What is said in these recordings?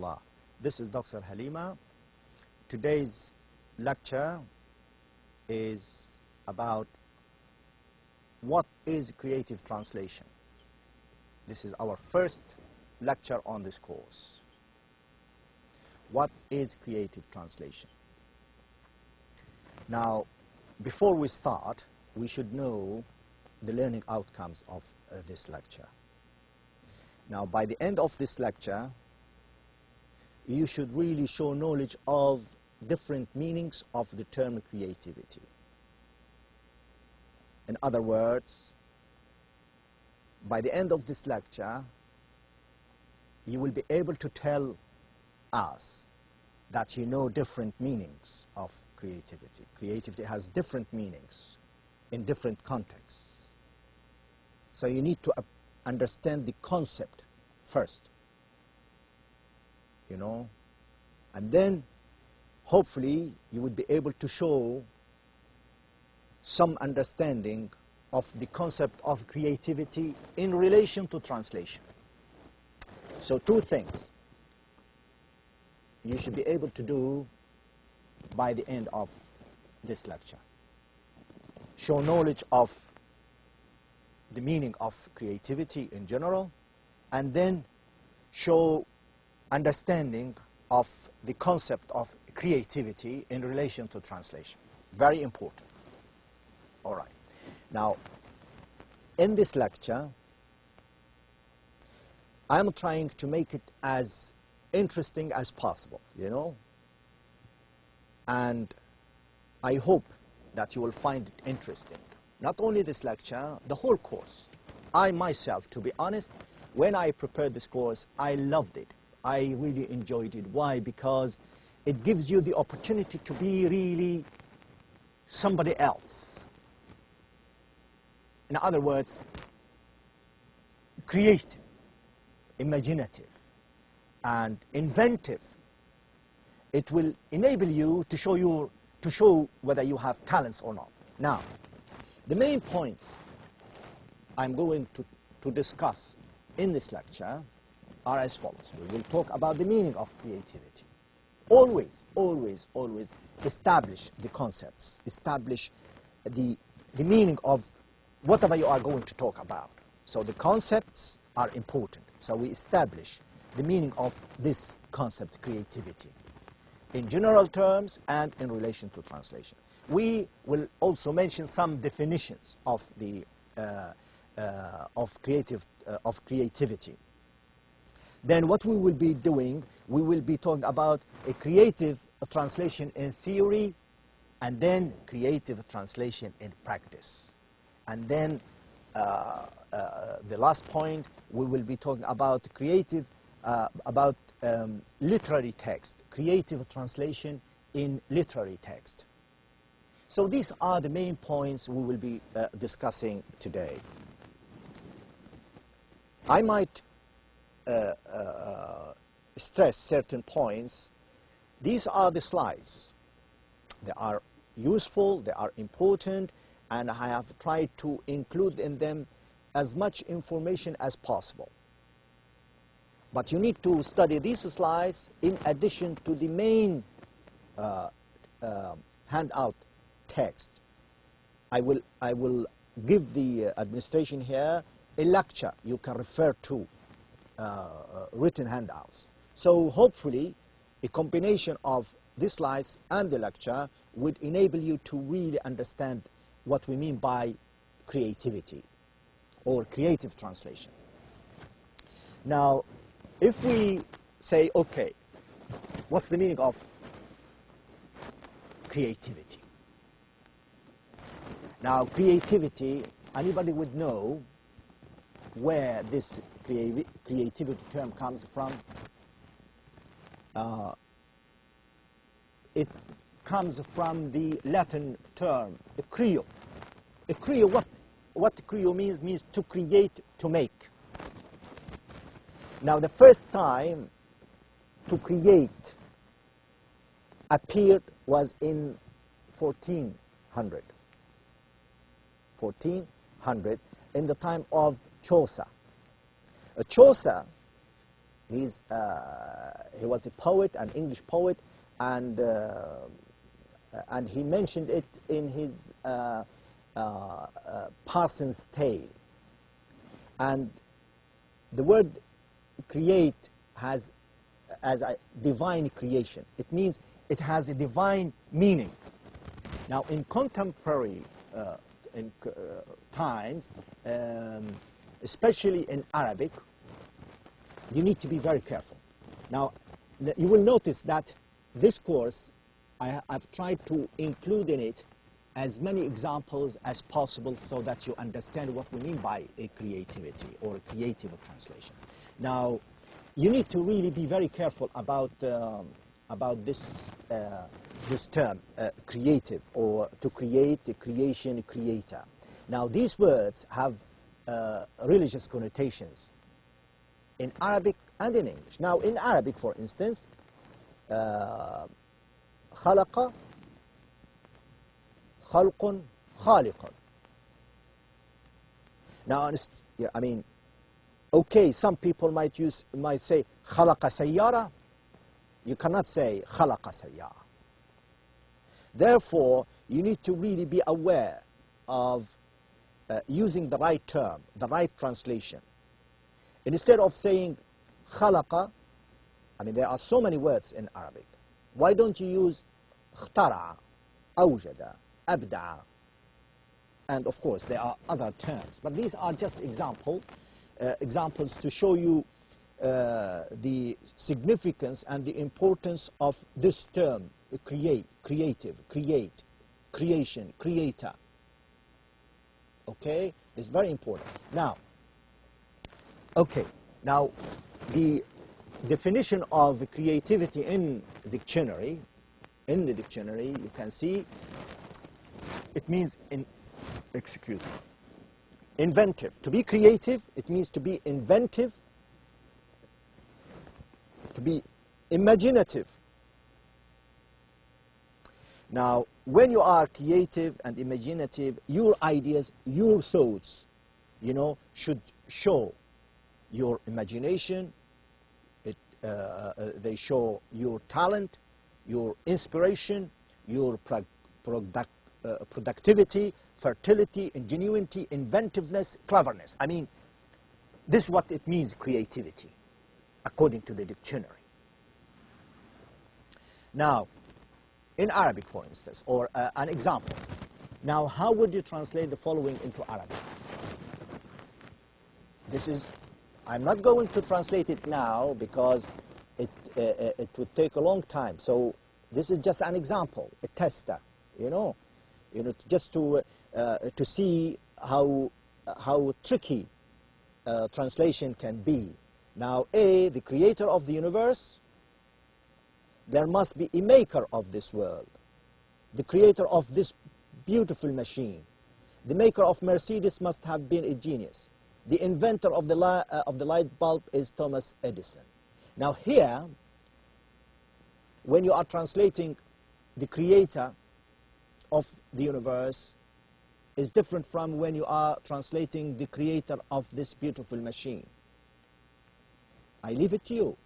Allah. This is Dr. Halimah. Today's lecture is about what is creative translation. This is our first lecture on this course. What is creative translation? Now, before we start, we should know the learning outcomes of this lecture. Now, by the end of this lecture, you should really show knowledge of different meanings of the term creativity. In other words, by the end of this lecture, you will be able to tell us that you know different meanings of creativity. Creativity has different meanings in different contexts. So you need to understand the concept first, you know, and then hopefully you would be able to show some understanding of the concept of creativity in relation to translation. So two things you should be able to do by the end of this lecture. Show knowledge of the meaning of creativity in general, and then show understanding of the concept of creativity in relation to translation. Very important. All right. Now, in this lecture, I'm trying to make it as interesting as possible, you know, and I hope that you will find it interesting. Not only this lecture, the whole course. I myself, to be honest, when I prepared this course, I loved it. I really enjoyed it. Why? Because it gives you the opportunity to be really somebody else. In other words, creative, imaginative, and inventive. It will enable you to show whether you have talents or not. Now, the main points I'm going to discuss in this lecture are as follows. We will talk about the meaning of creativity. Always, always, always establish the concepts, establish the meaning of whatever you are going to talk about. So the concepts are important. So we establish the meaning of this concept, creativity, in general terms and in relation to translation. We will also mention some definitions of the creativity. Then what we will be doing, we will be talking about a creative translation in theory, and then creative translation in practice. And then the last point, we will be talking about creative, literary text, creative translation in literary text. So these are the main points we will be discussing today. I might stress certain points. These are the slides. They are useful, they are important, and I have tried to include in them as much information as possible. But you need to study these slides in addition to the main handout text. I will give the administration here a lecture you can refer to, written handouts. So hopefully a combination of these slides and the lecture would enable you to really understand what we mean by creativity or creative translation. Now, if we say, okay, what's the meaning of creativity? Now, creativity, anybody would know where this creativity term comes from. It comes from the Latin term, creo. What creo means to create, to make. Now, the first time to create appeared was in 1400. 1400, in the time of Chaucer. Chaucer He was a poet, an English poet, and he mentioned it in his Parsons Tale. And the word create has as a divine creation. It means it has a divine meaning. Now, in contemporary times, especially in Arabic, you need to be very careful. Now, you will notice that this course, I've tried to include in it as many examples as possible so that you understand what we mean by a creativity or a creative translation. Now, you need to really be very careful about this term, creative, or to create, a creation, a creator. Now, these words have religious connotations in Arabic and in English. Now, in Arabic, for instance, خلق, خلق, خالق. Now, I mean, okay, some people might say خلق سيارة. You cannot say خلق سيارة. Therefore, you need to really be aware of using the right term, the right translation. Instead of saying خلق, I mean, there are so many words in Arabic. Why don't you use اخترع, أوجد, أبدع? And of course, there are other terms. But these are just examples to show you the significance and the importance of this term, create, creative, create, creation, creator. Okay? It's very important. Now, okay, now the definition of creativity in the dictionary, you can see it means inventive. To be creative, it means to be inventive, to be imaginative. Now, when you are creative and imaginative, your ideas, your thoughts, should show your imagination. They show your talent, your inspiration, your productivity, fertility, ingenuity, inventiveness, cleverness. I mean, this is what it means, creativity, according to the dictionary. Now, in Arabic, for instance, or an example. Now, how would you translate the following into Arabic? I'm not going to translate it now because it would take a long time. So this is just an example, a tester, just to see how tricky translation can be. Now, the creator of the universe, there must be a maker of this world, the creator of this beautiful machine. The maker of Mercedes must have been a genius. The inventor of the light bulb is Thomas Edison. Now here, when you are translating the creator of the universe, is different from when you are translating the creator of this beautiful machine. I leave it to you.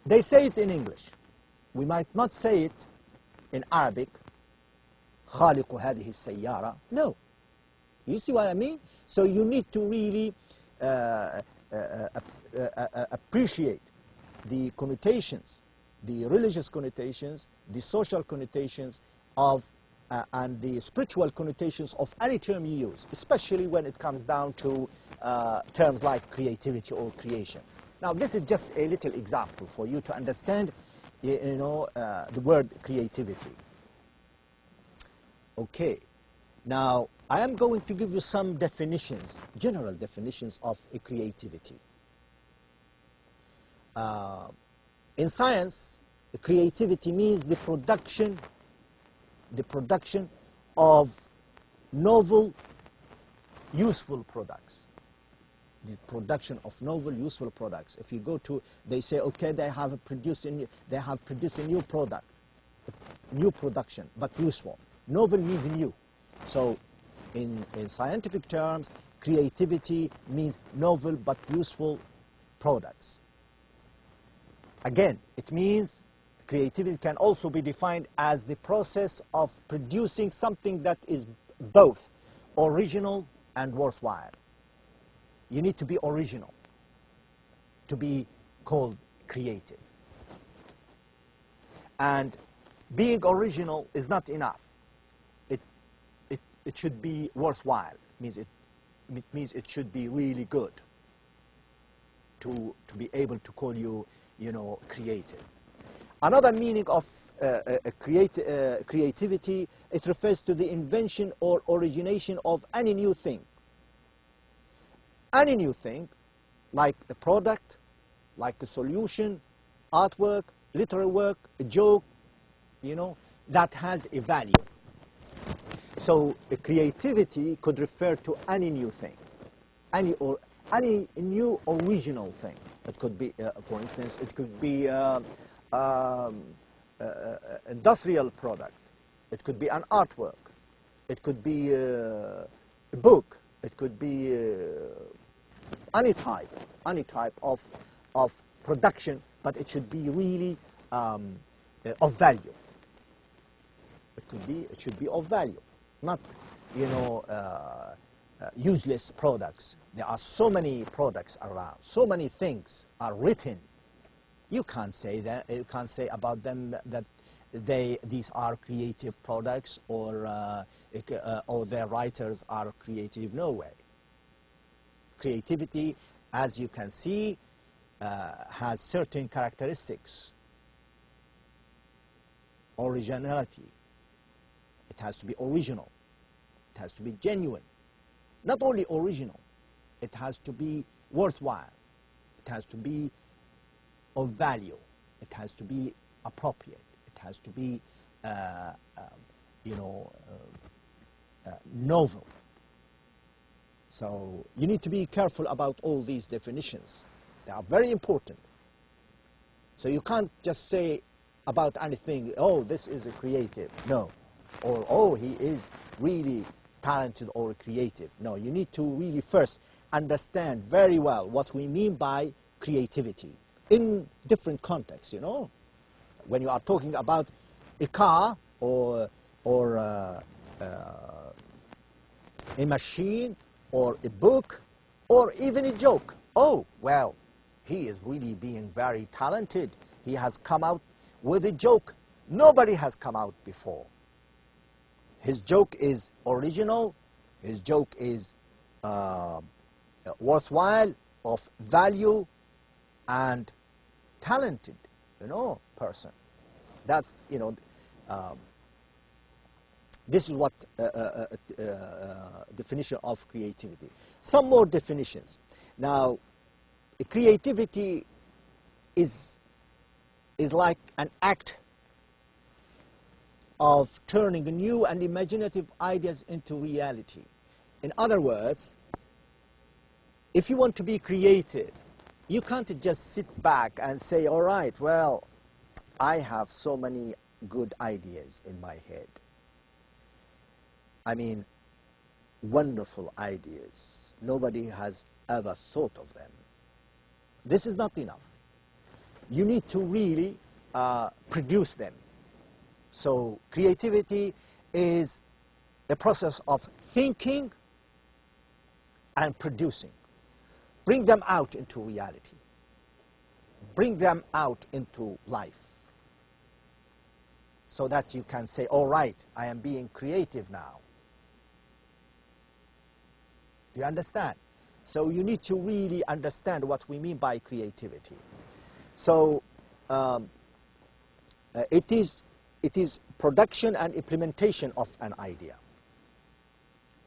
They say it in English. We might not say it in Arabic. خالق هذه السيارة. No. You see what I mean? So you need to really appreciate the connotations, the religious connotations, the social connotations of, and the spiritual connotations of any term you use, especially when it comes down to terms like creativity or creation. Now, this is just a little example for you to understand, the word creativity. Okay. Now, I am going to give you some definitions, general definitions of a creativity. In science, creativity means the production of novel, useful products. The production of novel, useful products. If you go to, they say, okay, they have produced a new product, new production, but useful. Novel means new. So, in scientific terms, creativity means novel but useful products. Again, it means creativity can also be defined as the process of producing something that is both original and worthwhile. You need to be original to be called creative. And being original is not enough. It should be worthwhile. It means it should be really good to be able to call you, creative. Another meaning of creativity, it refers to the invention or origination of any new thing. Any new thing, like a product, like a solution, artwork, literary work, a joke, that has a value. So creativity could refer to any new thing, any new original thing. It could be, for instance, it could be industrial product. It could be an artwork. It could be a book. It could be any type of production, but it should be really of value. It should be of value, not useless products. There are so many products around, so many things are written. You can't say that. You can't say about them that these are creative products or their writers are creative. No way. Creativity, as you can see, has certain characteristics. Originality. It has to be original. It has to be genuine. Not only original, it has to be worthwhile. It has to be of value. It has to be appropriate. It has to be, novel. So you need to be careful about all these definitions. They are very important. So you can't just say about anything, oh, this is a creative. No. Or, oh, he is really talented or creative. No, you need to really first understand very well what we mean by creativity in different contexts, When you are talking about a car or a machine or a book or even a joke. Oh, well, he is really being very talented. He has come out with a joke. Nobody has come out before. His joke is original. His joke is worthwhile, of value, and talented, person. That's, this is what definition of creativity. Some more definitions. Now, creativity is like an act of turning new and imaginative ideas into reality. In other words, if you want to be creative, you can't just sit back and say, all right, well, I have so many good ideas in my head. I mean, wonderful ideas. Nobody has ever thought of them. This is not enough. You need to really produce them. So creativity is a process of thinking and producing. Bring them out into reality. Bring them out into life. So that you can say, all right, I am being creative now. Do you understand? So you need to really understand what we mean by creativity. So it is production and implementation of an idea.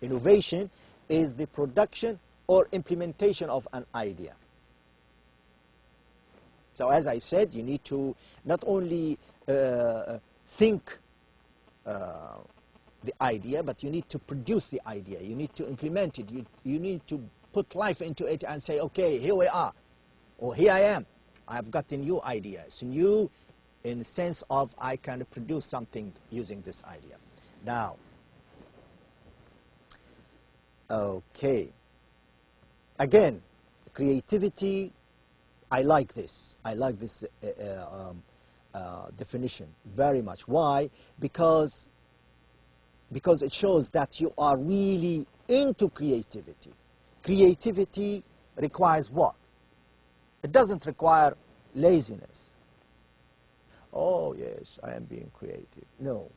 Innovation is the production or implementation of an idea. So as I said, you need to not only think the idea, but you need to produce the idea. You need to implement it. You need to put life into it and say, okay, here we are, or here I am. I've got a new idea. It's new in the sense of I can produce something using this idea. Now, okay. Again, creativity I like this. I like this definition very much. Why? Because it shows that you are really into creativity. Creativity requires what? It doesn't require laziness. Oh, yes, I am being creative. No.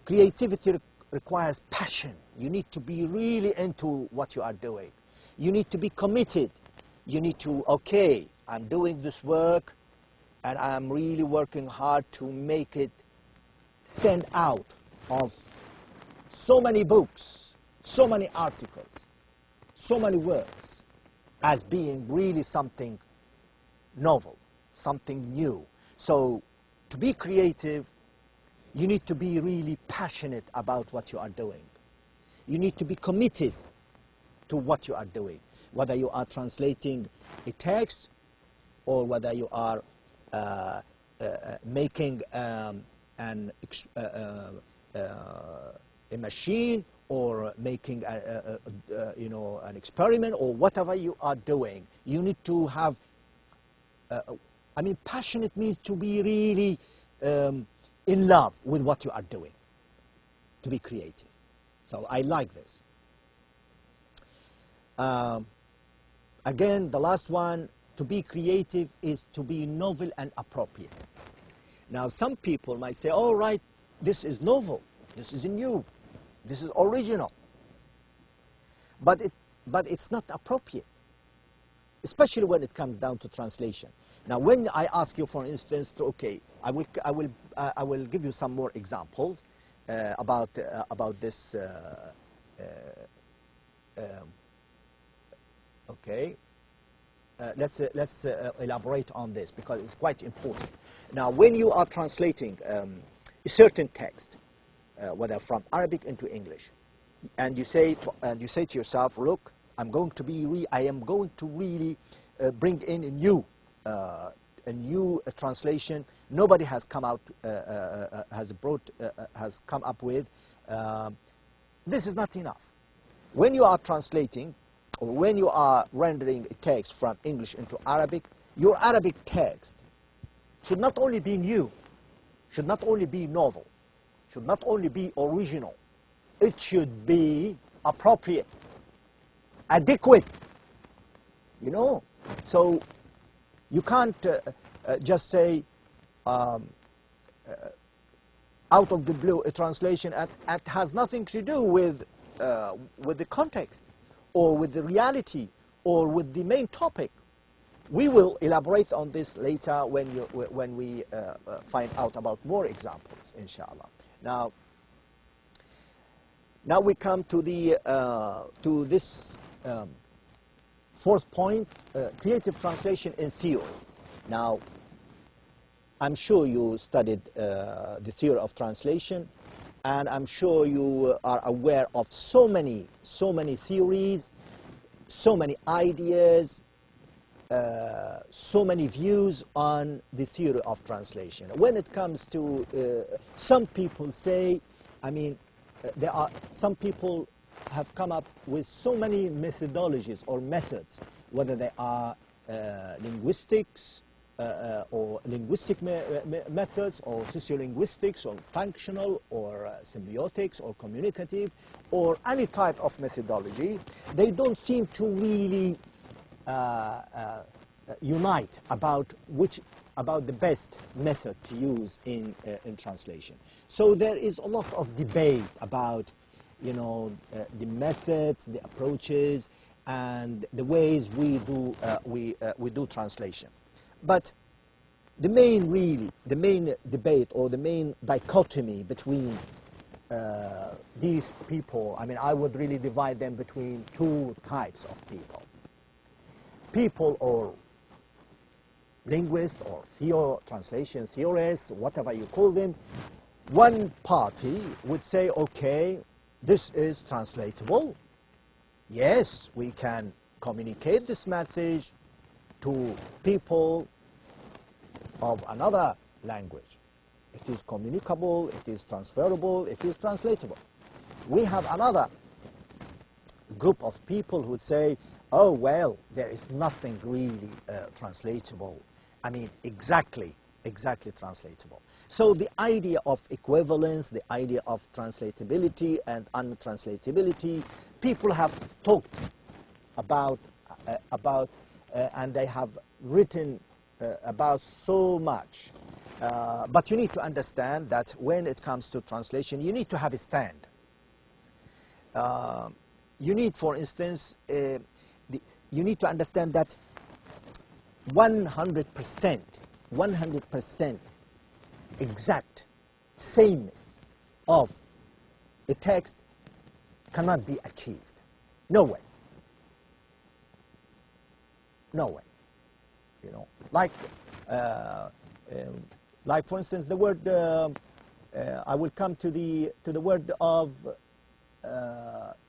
Creativity requires passion. You need to be really into what you are doing. You need to be committed. You need to, okay, I'm doing this work, and I'm really working hard to make it stand out of so many books, so many articles, so many works, as being really something novel, something new. So to be creative, you need to be really passionate about what you are doing. You need to be committed to what you are doing, whether you are translating a text or whether you are making a machine or making an experiment or whatever you are doing. You need to have, I mean, passionate means to be really in love with what you are doing, to be creative. So I like this. Again, the last one, to be creative is to be novel and appropriate. Now, some people might say, all right, this is novel, this is new, this is original. But it's not appropriate, especially when it comes down to translation. Now, when I ask you, for instance, okay, I will give you some more examples about this. Okay, let's elaborate on this because it's quite important. Now, when you are translating a certain text, whether from Arabic into English, and you say to yourself, look, I am going to really bring in a new translation. Nobody has come out has come up with. This is not enough. When you are translating, or when you are rendering a text from English into Arabic, your Arabic text should not only be new, should not only be novel, should not only be original, it should be appropriate, adequate, you know. So you can't just say out of the blue a translation that has nothing to do with the context or with the reality or with the main topic. We will elaborate on this later when we find out about more examples, inshallah. Now we come to this fourth point, creative translation in theory. Now, I'm sure you studied the theory of translation, and I'm sure you are aware of so many theories, so many ideas, so many views on the theory of translation. When it comes to, some people say, I mean, some people have come up with so many methodologies or methods, whether they are linguistics or linguistic methods or sociolinguistics or functional or symbiotics or communicative or any type of methodology. They don't seem to really unite about the best method to use in translation. So there is a lot of debate about, you know, the methods, the approaches, and the ways we do translation. But the main debate or the main dichotomy between these people, I mean, I would really divide them between two types of people. People or linguists or translation theorists, whatever you call them. One party would say, okay, this is translatable. Yes, we can communicate this message to people of another language. It is communicable, it is transferable, it is translatable. We have another group of people who say, oh, well, there is nothing really translatable. I mean, exactly translatable. So the idea of equivalence, the idea of translatability and untranslatability, people have talked about, and they have written about so much. But you need to understand that when it comes to translation, you need to have a stand. You need, for instance, you need to understand that 100% exact sameness of a text cannot be achieved. No way. No way. You know, like for instance, the word. I will come to the word of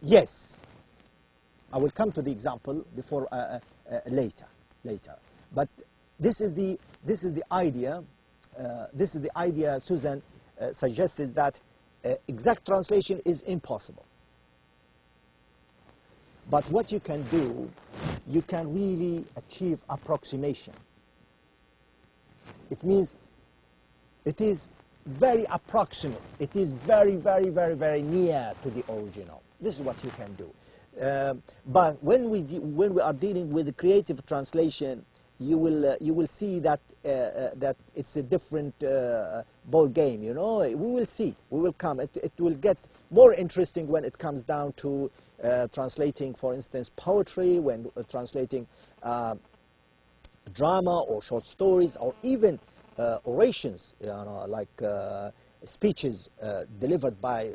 yes. I will come to the example before later. But this is the idea. This is the idea Susan suggested, that exact translation is impossible. But what you can do, you can really achieve approximation. It means it is very approximate. It is very near to the original. This is what you can do. But when we are dealing with the creative translation, you will see that that it's a different ball game. You know, we will see. We will come. It will get more interesting when it comes down to translating, for instance, poetry, when translating drama or short stories, or even orations, you know, like speeches delivered by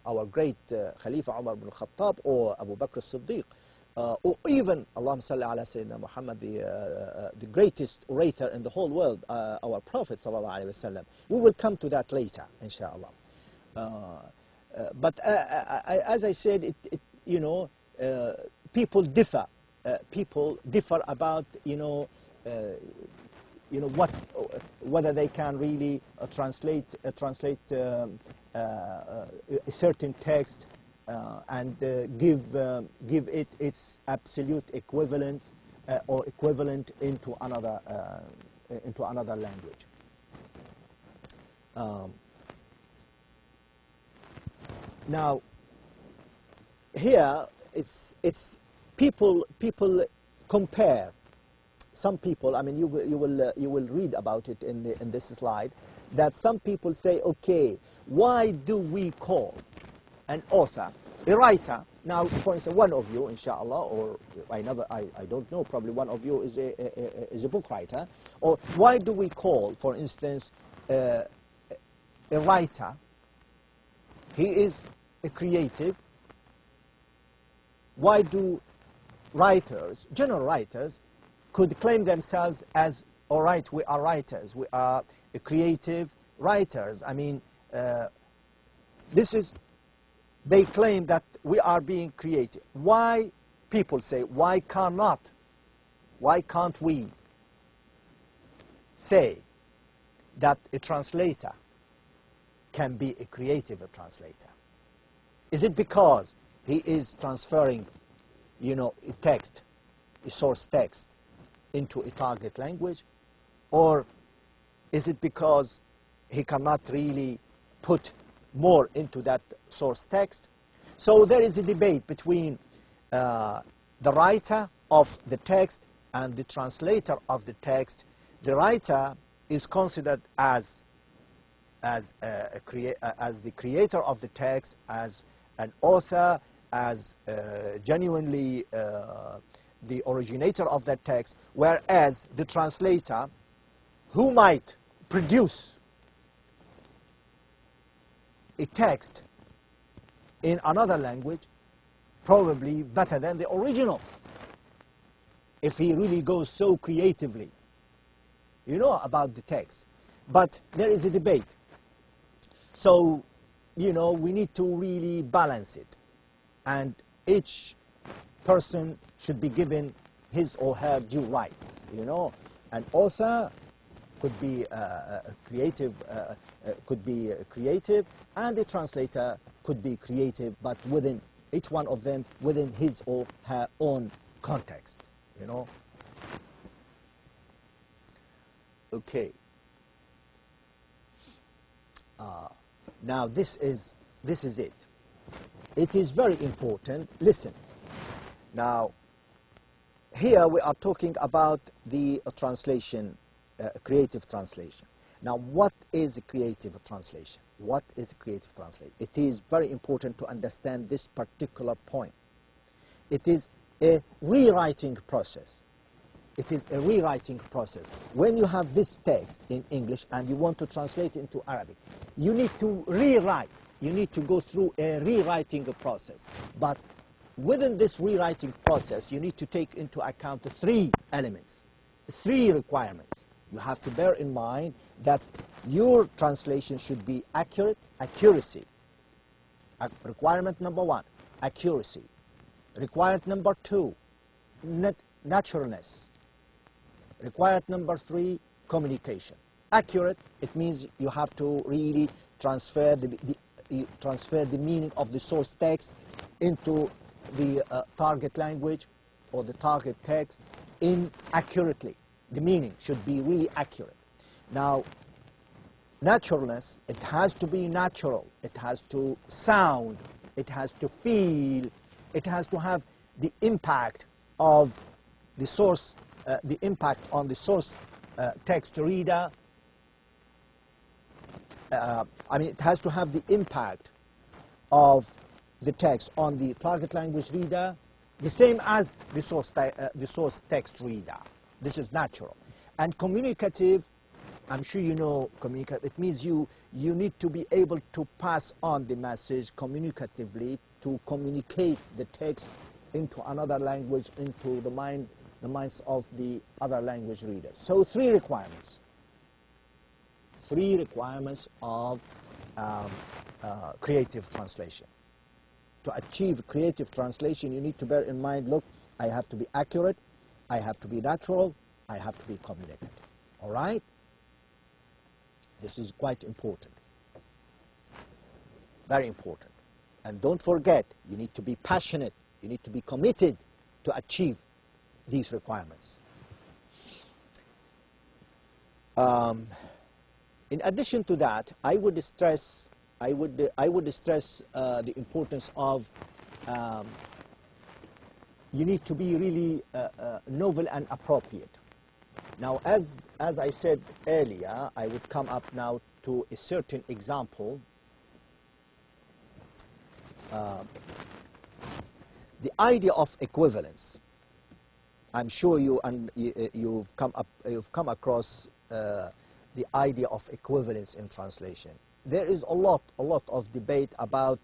our great Khalifa Umar ibn al-Khattab or Abu Bakr as-Siddiq, or even, Allahumma salli ala Sayyidina Muhammad, the greatest orator in the whole world, our Prophet sallallahu alaihi wasallam. We will come to that later, inshallah. But as I said, you know, people differ. People differ about, you know, whether they can really translate a certain text and give it its absolute equivalence or equivalent into another language. Now, here it's people compare. Some people, I mean, you will read about it in this slide, that some people say, okay, why do we call an author a writer? Now, for instance, one of you, inshallah, or I don't know, probably one of you is a book writer. Or why do we call, for instance, a writer? He is a creative. Why do writers, general writers, could claim themselves as, all right, we are writers, we are creative writers? I mean, they claim that we are being creative. Why, people say, why can't we say that a translator can be a creative translator? Is it because he is transferring, you know, a text, a source text, into a target language? Or is it because he cannot really put more into that source text? So there is a debate between the writer of the text and the translator of the text. The writer is considered as the creator of the text, as an author, as genuinely the originator of that text, whereas the translator, who might produce a text in another language, probably better than the original, if he really goes so creatively, you know, about the text. But there is a debate. So, you know, we need to really balance it. And each person should be given his or her due rights. You know, an author could be creative, and a translator could be creative, but within each one of them within his or her own context, you know. Okay. Now this is it. It is very important. Listen. Now, here we are talking about the translation, creative translation. Now, what is creative translation? What is creative translation? It is very important to understand this particular point. It is a rewriting process. It is a rewriting process. When you have this text in English and you want to translate it into Arabic, you need to rewrite. You need to go through a rewriting process. But within this rewriting process, you need to take into account the three elements, three requirements. You have to bear in mind that your translation should be accurate, accuracy. Requirement number one, accuracy. Requirement number two, naturalness. Requirement number three, communication. Accurate, it means you have to really transfer the meaning of the source text into the target language or the target text in accurately. The meaning should be really accurate. Now, naturalness, it has to be natural. It has to sound. It has to feel. It has to have the impact of the source, the impact on the source text reader. It has to have the impact of the text on the target language reader, the same as the source text reader. This is natural. And communicative, I'm sure you know communicative, it means you need to be able to pass on the message communicatively, to communicate the text into another language, into the minds of the other language readers. So three requirements. Three requirements of creative translation. To achieve creative translation, you need to bear in mind, look, I have to be accurate, I have to be natural, I have to be communicative. All right? This is quite important. Very important. And don't forget, you need to be passionate, you need to be committed to achieve these requirements. In addition to that, I would stress the importance of you need to be really novel and appropriate. Now, as I said earlier, I would come up now to a certain example. The idea of equivalence. I'm sure you've come across the idea of equivalence in translation. There is a lot of debate about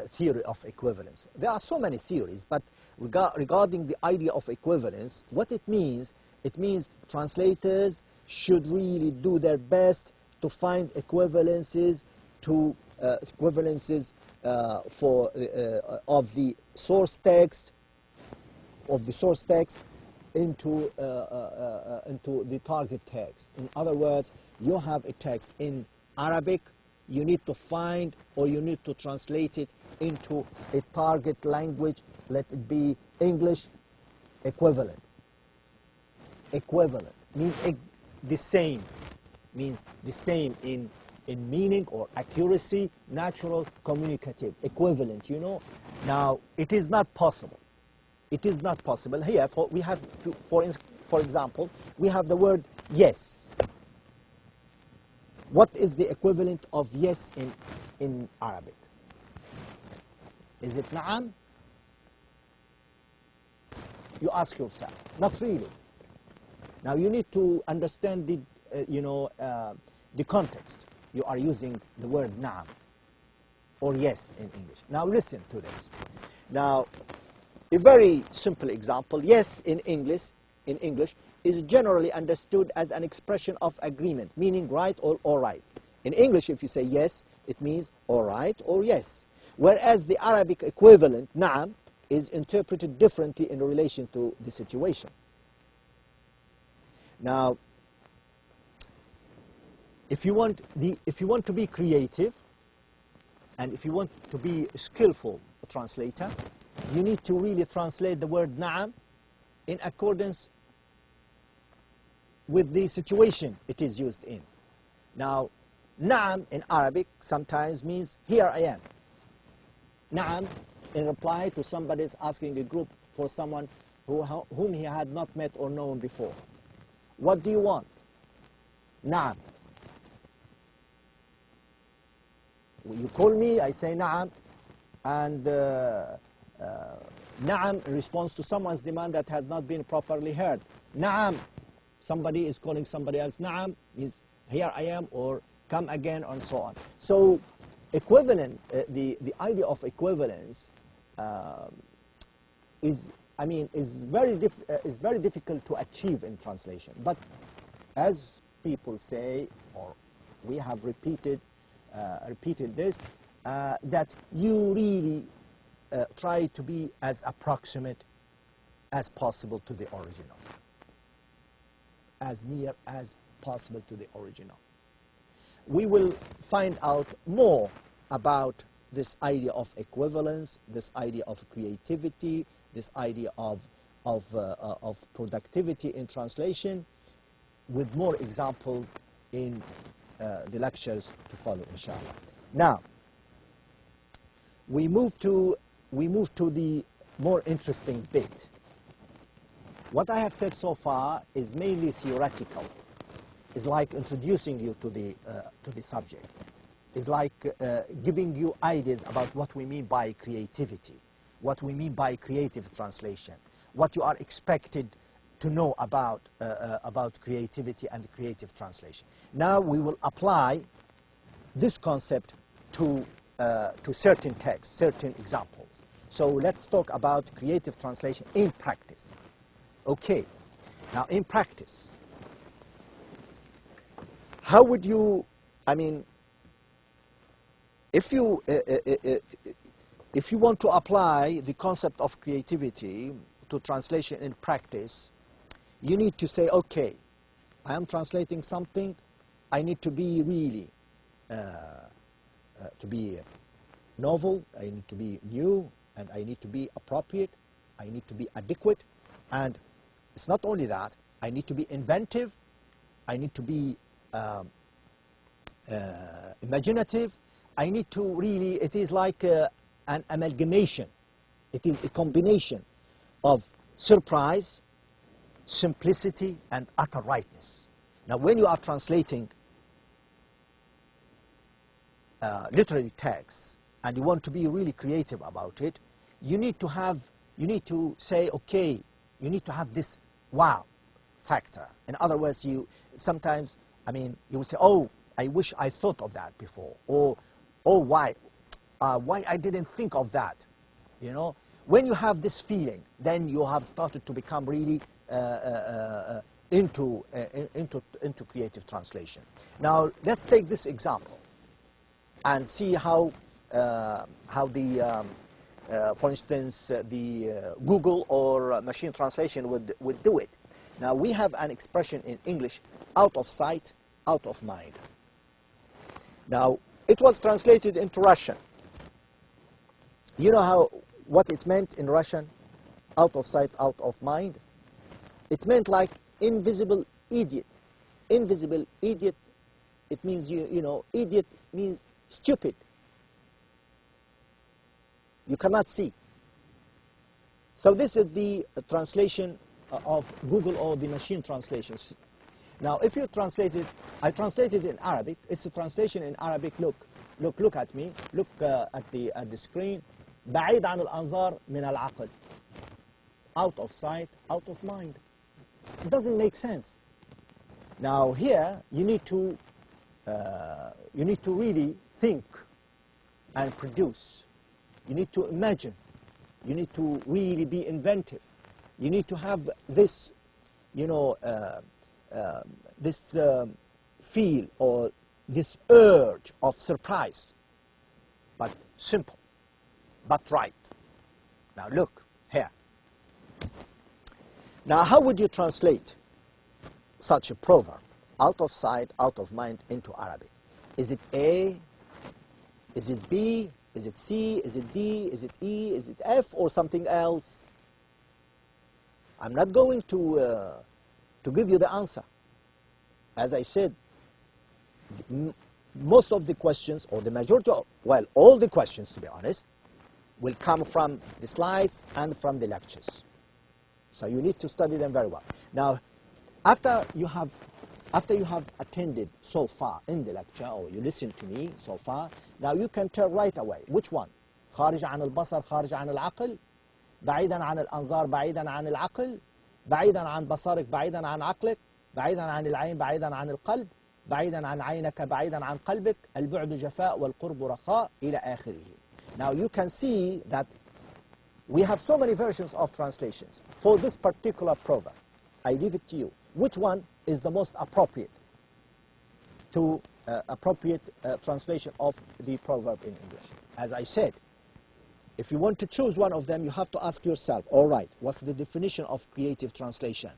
theory of equivalence. There are so many theories, but regarding the idea of equivalence, what it means translators should really do their best to find equivalences of the source text into the target text. In other words, you have a text in Arabic, you need to find or you need to translate it into a target language, let it be English. Equivalent. Equivalent means the same. Means the same in meaning or accuracy, natural, communicative, equivalent, you know. Now, it is not possible. It is not possible. Here, we have, for example, we have the word yes. What is the equivalent of yes in Arabic? Is it na'am? You ask yourself. Not really. Now, you need to understand the context. You are using the word na'am or yes in English. Now, listen to this. Now, a very simple example. Yes in English is generally understood as an expression of agreement, meaning right or all right. In English, if you say yes, it means all right or yes. Whereas the Arabic equivalent, na'am, is interpreted differently in relation to the situation. Now, if you want to be creative, and if you want to be skillful translator, you need to really translate the word na'am in accordance with the situation it is used in. Now, na'am in Arabic sometimes means here I am. Na'am in reply to somebody is asking a group for someone whom he had not met or known before. What do you want? Na'am. You call me, I say na'am, and na'am in response to someone's demand that has not been properly heard. Na'am. Somebody is calling somebody else na'am, is here I am, or come again, and so on. So equivalent, the idea of equivalence is very difficult to achieve in translation. But as people say, or we have repeated this, that you really try to be as approximate as possible to the original, as near as possible to the original. We will find out more about this idea of equivalence, this idea of creativity, this idea of productivity in translation, with more examples in the lectures to follow, inshallah. Now, we move to the more interesting bit. What I have said so far is mainly theoretical. It's like introducing you to the subject. It's like giving you ideas about what we mean by creativity, what we mean by creative translation, what you are expected to know about creativity and creative translation. Now we will apply this concept to certain texts, certain examples. So let's talk about creative translation in practice. Okay, now in practice, how would you, if you want to apply the concept of creativity to translation in practice, you need to say, okay, I am translating something, I need to be really, to be novel, I need to be new, and I need to be appropriate, I need to be adequate, and it's not only that, I need to be inventive, I need to be imaginative, I need to really, it is like an amalgamation, it is a combination of surprise, simplicity, and utter rightness. Now when you are translating literary texts and you want to be really creative about it, you need to say, okay, you need to have this wow factor. In other words, sometimes, you will say, oh, I wish I thought of that before, or oh, why I didn't think of that, you know. When you have this feeling, then you have started to become really into creative translation. Now let's take this example and see how for instance, the Google or machine translation would do it. Now we have an expression in English, out of sight, out of mind. Now it was translated into Russian. You know what it meant in Russian, out of sight, out of mind? It meant like invisible idiot. Invisible idiot, it means, you know, idiot means stupid. You cannot see. So this is the translation of Google or the machine translations. Now if you translate it, I translated in Arabic. It's a translation in Arabic. Look at me. Look at the screen. بعيد عن الأنظار من العقل. Out of sight, out of mind. It doesn't make sense. Now here you need to really think and produce. You need to imagine. You need to really be inventive. You need to have this, you know, this feel or this urge of surprise, but simple, but right. Now look here. Now how would you translate such a proverb, out of sight, out of mind, into Arabic? Is it A? Is it B? Is it C? Is it D? Is it E? Is it F or something else? I'm not going to give you the answer. As I said, most of the questions, or the majority of, well, all the questions, to be honest, will come from the slides and from the lectures. So you need to study them very well. Now, after you have attended so far in the lecture, or you listened to me so far, now you can tell right away which one. خارج عن البصر خارج عن العقل، بعيدا عن الأنظار بعيدا عن العقل، بعيدا عن بصرك بعيدا عن عقلك، بعيدا عن العين بعيدا عن القلب، بعيدا عن عينك بعيدا عن قلبك، البعد جفاء والقرب رخاء إلى آخره. Now you can see that we have so many versions of translations for this particular proverb. I leave it to you. Which one is the most appropriate translation of the proverb in English? As I said, if you want to choose one of them, you have to ask yourself, all right, what's the definition of creative translation?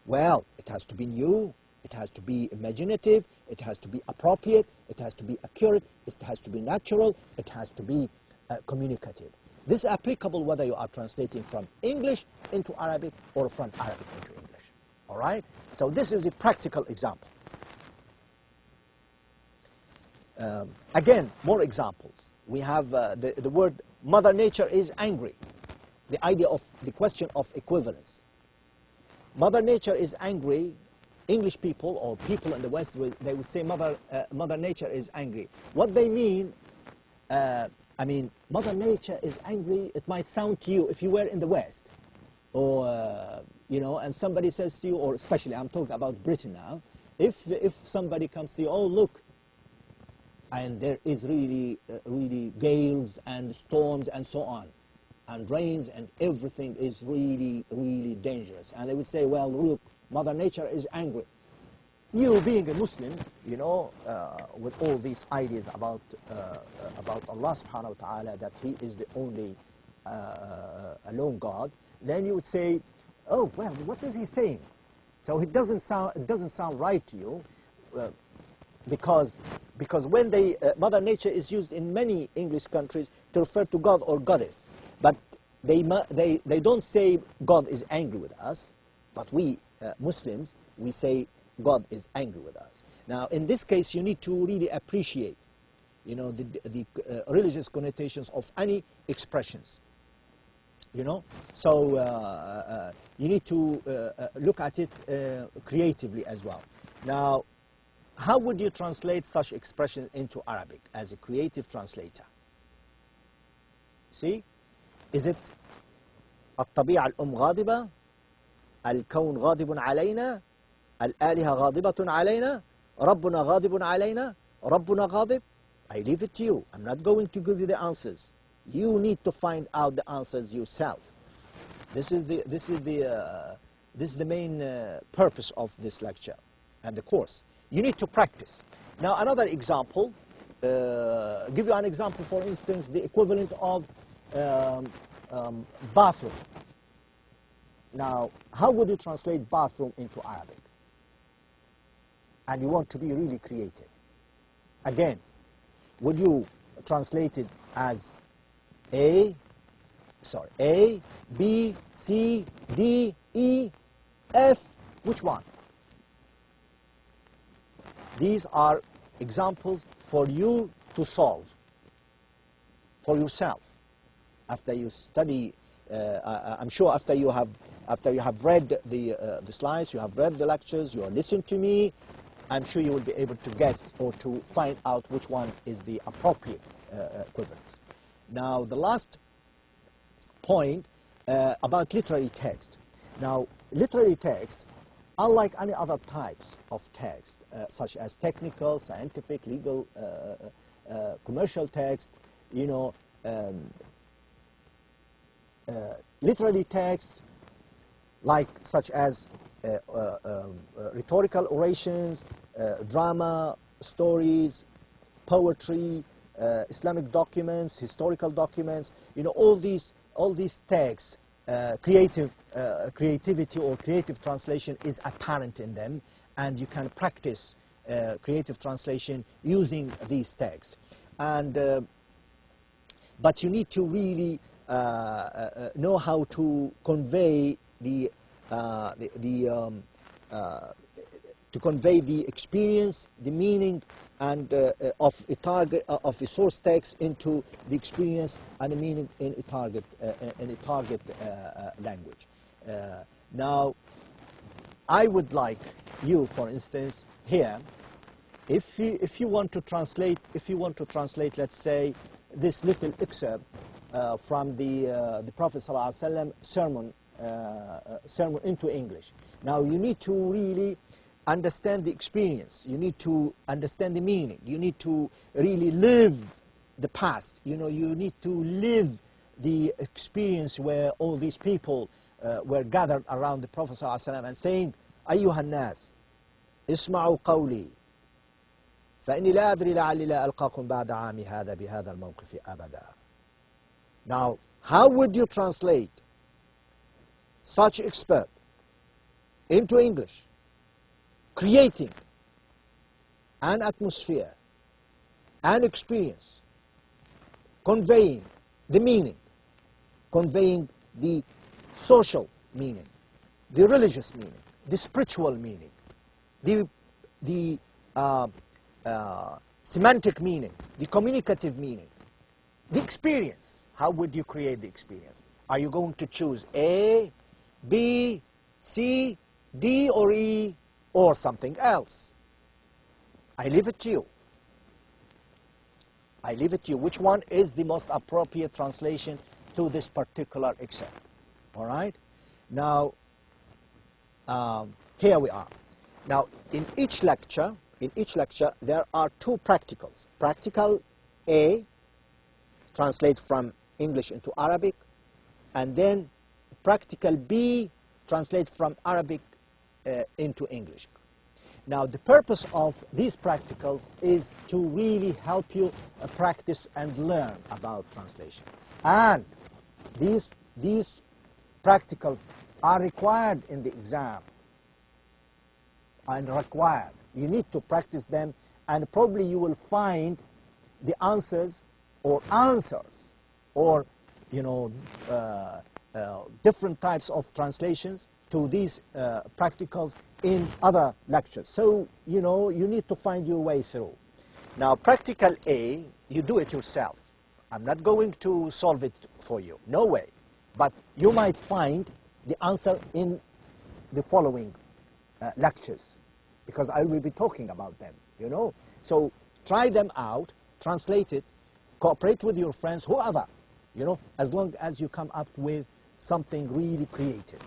Well, it has to be new, it has to be imaginative, it has to be appropriate, it has to be accurate, it has to be natural, it has to be communicative. This is applicable whether you are translating from English into Arabic or from Arabic into English. All right? So this is a practical example. Again, more examples. We have the word Mother Nature is angry. The idea of the question of equivalence. Mother Nature is angry. English people or people in the West, they would say Mother Nature is angry. What they mean, I mean, Mother Nature is angry, it might sound to you if you were in the West. Or, you know, and somebody says to you, or especially I'm talking about Britain now, if somebody comes to you, oh look, and there is really gales and storms and so on, and rains and everything is really dangerous. And they would say, well, look, Mother Nature is angry. You being a Muslim, you know, with all these ideas about Allah subhanahu wa ta'ala, that He is the only alone God, then you would say, oh, well, what is He saying? So it doesn't sound right to you, because when Mother Nature is used in many English countries to refer to God or Goddess, but they don't say God is angry with us, but we Muslims, we say God is angry with us. Now, in this case, you need to really appreciate, you know, the religious connotations of any expressions. You know, so you need to look at it creatively as well. Now, how would you translate such expressions into Arabic as a creative translator? See, is it الطبيعة الأم غاضبة، الكون غاضب علينا، الآلهة غاضبة علينا، ربنا غاضب علينا، ربنا غاضب? I leave it to you. I'm not going to give you the answers. You need to find out the answers yourself. This is the main purpose of this lecture and the course. You need to practice. Now, another example. Give you an example. For instance, the equivalent of bathroom. Now, how would you translate bathroom into Arabic? And you want to be really creative. Again, would you translate it as A, B, C, D, E, F? Which one? These are examples for you to solve for yourself. After you study, I'm sure after you have read the slides, you have read the lectures, you have listened to me, I'm sure you will be able to guess or to find out which one is the appropriate equivalence. Now, the last point about literary text. Now, literary text, unlike any other types of text, such as technical, scientific, legal, commercial text, you know, literary text, such as rhetorical orations, drama, stories, poetry, Islamic documents, historical documents, you know, all these texts, creativity or creative translation is apparent in them, and you can practice creative translation using these texts. And but you need to really know how to convey the experience, the meaning, and of a target of a source text into the experience and the meaning in a target language. Now, I would like you, for instance, here, if you want to translate, let's say, this little excerpt from the Prophet ﷺ sermon into English. Now, you need to really understand the experience. You need to understand the meaning. You need to really live the past. You need to live the experience where all these people were gathered around the Prophet ﷺ and saying, أيها الناس اسمعوا قولي فإني لا أدري لعلي لا ألقاكم بعد عامي هذا بهذا الموقف أبدا. Now, how would you translate such expert into English, creating an atmosphere, an experience, conveying the meaning, conveying the social meaning, the religious meaning, the spiritual meaning, the semantic meaning, the communicative meaning, the experience? How would you create the experience? Are you going to choose A, B, C, D, or E, or something else? I leave it to you. I leave it to you. Which one is the most appropriate translation to this particular excerpt? All right? Now, here we are. Now, in each lecture, there are two practicals. Practical A, translate from English into Arabic, and then practical B, translate from Arabic into English. Now, the purpose of these practicals is to really help you practice and learn about translation. And these practicals are required in the exam. And required. You need to practice them, and probably you will find the answers or different types of translations to these practicals in other lectures. So, you need to find your way through. Now, practical A, you do it yourself. I'm not going to solve it for you. No way. But you might find the answer in the following lectures, because I will be talking about them, So try them out, translate it, cooperate with your friends, whoever, as long as you come up with something really creative.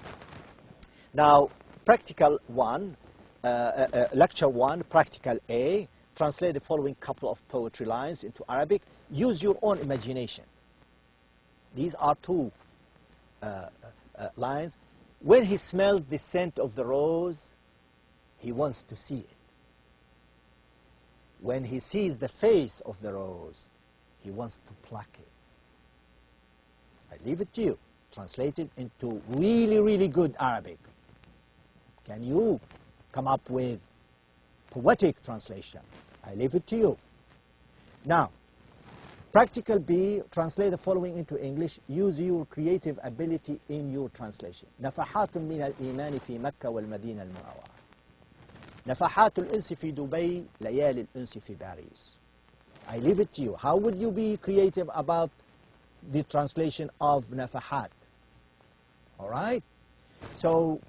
Now, practical 1, lecture 1, practical A, translate the following couple of poetry lines into Arabic. Use your own imagination. These are two lines. When he smells the scent of the rose, he wants to see it. When he sees the face of the rose, he wants to pluck it. I leave it to you. Translate it into really, really good Arabic. Can you come up with poetic translation? I leave it to you. Now, practical B, translate the following into English. Use your creative ability in your translation. نفحات من الإيمان في مكة والمدينة المنورة. نفحات الأنس في دبي ليالي الأنس في باريس. I leave it to you. How would you be creative about the translation of nafahat? All right? So,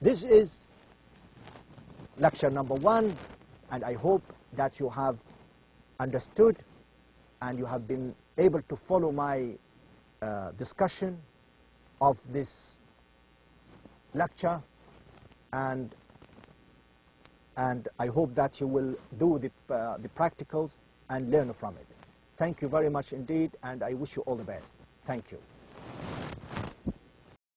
this is lecture number 1, and I hope that you have understood and you have been able to follow my discussion of this lecture, and I hope that you will do the practicals and learn from it. Thank you very much indeed, and I wish you all the best. Thank you.